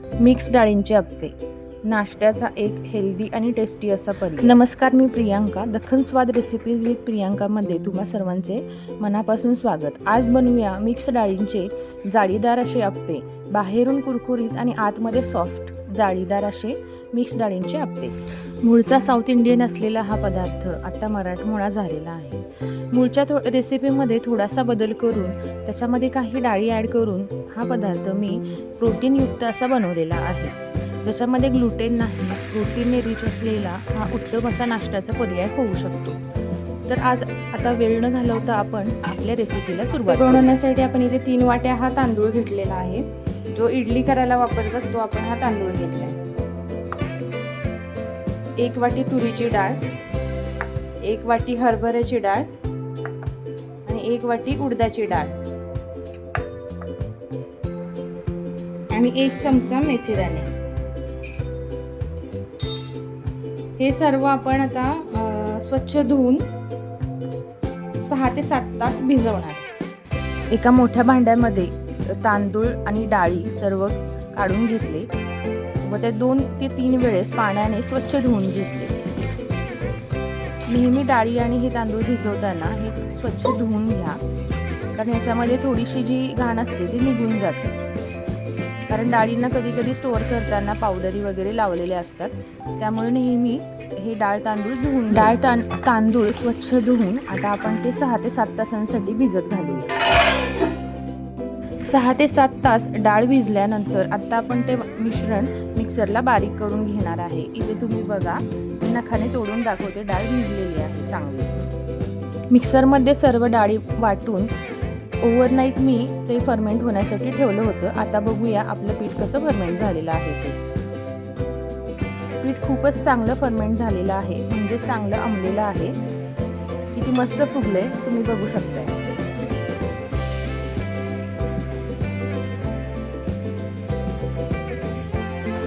Mix डाळींचे अप्पे, नाश्त्याचा एक हेल्दी आणि टेस्टी असा पर्याय. नमस्कार, मी प्रियांका. दख्खन स्वाद रेसिपीज विथ प्रियांकामध्ये तुम्हा सर्वांचे मनापासून स्वागत. आज बनवूया मिक्स डाळींचे जाळीदार असे अप्पे. बाहेरून कुरकुरीत आणि आतमध्ये सॉफ्ट जाळीदार असे मिक्स डाळींचे अप्पे. मूळचा साऊथ इंडियन असलेला हा पदार्थ आता मराठमोळा झालेला आहे. मूळच्या रेसिपीमध्ये थोडासा बदल करून त्याच्यामध्ये काही डाळी ॲड करून हा पदार्थ मी प्रोटीनयुक्त असा बनवलेला आहे, ज्याच्यामध्ये ग्लुटेन नाही, प्रोटीनने रिच असलेला हा उत्तम असा नाश्त्याचा पर्याय होऊ शकतो. तर आज आता वेळ न घालवता आपण आपल्या रेसिपीला सुरुवात बनवण्यासाठी आपण इथे 3 वाट्या हा तांदूळ घेतलेला आहे. जो इडली करायला वापरतात तो आपण हा तांदूळ घेतला आहे. 1 वाटी तुरीची डाळ, 1 वाटी हरभऱ्याची डाळ आणि 1 वाटी उडदाची डाळ आणि 1 चमचा मेथीदाणे. हे सर्व आपण आता स्वच्छ धुवून 6 ते 7 तास भिजवणार. एका मोठ्या भांड्यामध्ये तांदूळ आणि डाळी सर्व काढून घेतले व ते 2 ते 3 वेळेस पाण्याने स्वच्छ धुवून घेतले. नेहमी डाळी आणि हे तांदूळ भिजवताना हे स्वच्छ धुवून घ्या, कारण याच्यामध्ये थोडीशी जी घाण असते ती निघून जाते. कारण डाळींना कधी कधी स्टोअर करताना पावडरी वगैरे लावलेले असतात, त्यामुळे नेहमी हे तांदूळ स्वच्छ धुवून आता आपण ते 6 ते 7 तासांसाठी भिजत घालूया. 6 ते 7 तास डाळ भिजल्यानंतर आता आपण ते मिश्रण मिक्सरला बारीक करून घेणार आहे. इथे तुम्ही बघा, मी नखाने तोडून दाखवते, डाळ भिजलेली आहे चांगली. मिक्सरमध्ये सर्व डाळी वाटून ओव्हरनाईट मी ते फर्मेंट होण्यासाठी ठेवलं होतं. आता बघूया आपलं पीठ कसं फर्मेंट झालेलं आहे ते. पीठ खूपच चांगलं फर्मेंट झालेलं आहे, म्हणजे चांगलं आंबलेलं आहे. किती मस्त फुगलंय तुम्ही बघू शकताय.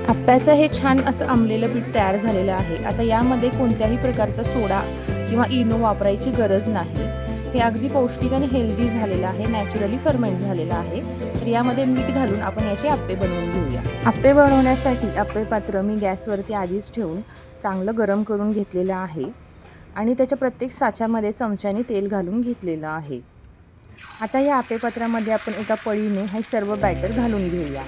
आप्याचं हे छान असं आंबलेलं पीठ तयार झालेलं आहे. आता यामध्ये कोणत्याही प्रकारचा सोडा किंवा इनो वापरायची गरज नाही. हे अगदी पौष्टिक आणि हेल्दी झालेलं आहे, नॅचरली फर्मेंट झालेलं आहे. तर यामध्ये मीठ घालून आपण याचे अप्पे बनवून घेऊया. अप्पे बनवण्यासाठी अप्पे पात्र मी गॅसवरती आधीच ठेवून चांगलं गरम करून घेतलेलं आहे आणि त्याच्या प्रत्येक साच्यामध्ये चमच्याने तेल घालून घेतलेलं आहे. आता या अप्पे पात्रामध्ये आपण एका पळीने हे सर्व बॅटर घालून घेऊया.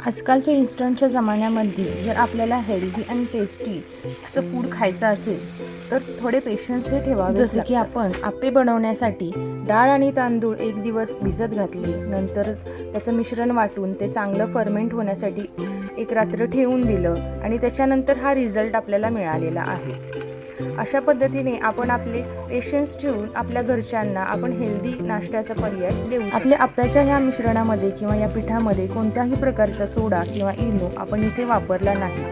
आजकालच्या इन्स्टंटच्या जमान्यामध्ये जर आपल्याला हेल्दी आणि टेस्टी असं फूड खायचं असेल तर थोडे पेशन्स हे ठेवावे. जसे की आपण अप्पे बनवण्यासाठी डाळ आणि तांदूळ 1 दिवस भिजत घातले, नंतर त्याचं मिश्रण वाटून ते चांगलं फर्मेंट होण्यासाठी 1 रात्र ठेवून दिलं आणि त्याच्यानंतर हा रिझल्ट आपल्याला मिळालेला आहे. अशा पद्धतीने आपण आपले पेशन्स ठेवून आपल्या घरच्यांना आपण हेल्दी नाश्त्याचा पर्याय देऊ. आपल्या अप्प्याच्या ह्या मिश्रणामध्ये किंवा या पिठामध्ये कोणत्याही प्रकारचा सोडा किंवा इनो आपण इथे वापरला नाही.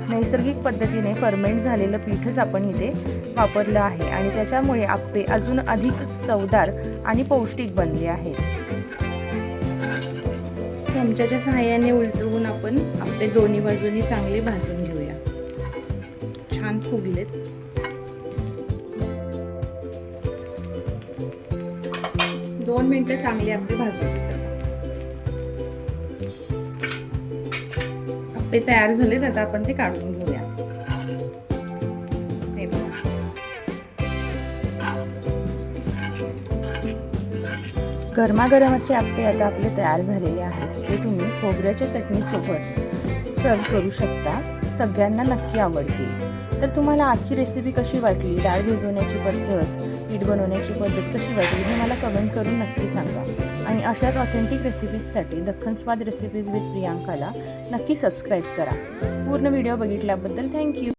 नैसर्गिक पद्धतीने फर्मेंट झालेलं पीठच आपण इथे वापरलं आहे आणि त्याच्यामुळे अप्पे अजून अधिक चवदार आणि पौष्टिक बनले आहेत. चमच्याच्या सहाय्याने उलटवून आपण अप्पे दोन्ही बाजूनी चांगले भाजून घेऊया. छान फुगलेत. 2 मिनिटं चांगले अप्पे भाजून घेतात. अप्पे तयार झालेत, आता आपण ते काढून घेऊया. गरमागरम असे अप्पे आता आपले तयार झालेले आहेत. ते तुम्ही खोबऱ्याच्या चटणीसोबत सर्व करू शकता. सगळ्यांना नक्की आवडतील. तर तुम्हाला आजची रेसिपी कशी वाटली, डाळ भिजवण्याची पद्धत, पीठ बनवण्याची पद्धत कशी वाटली हे मला कमेंट करून नक्की सांगा. आणि अशाच ऑथेंटिक रेसिपीजसाठी दख्खन स्वाद रेसिपीज विथ प्रियांकाला नक्की सबस्क्राईब करा. पूर्ण व्हिडिओ बघितल्याबद्दल थँक्यू.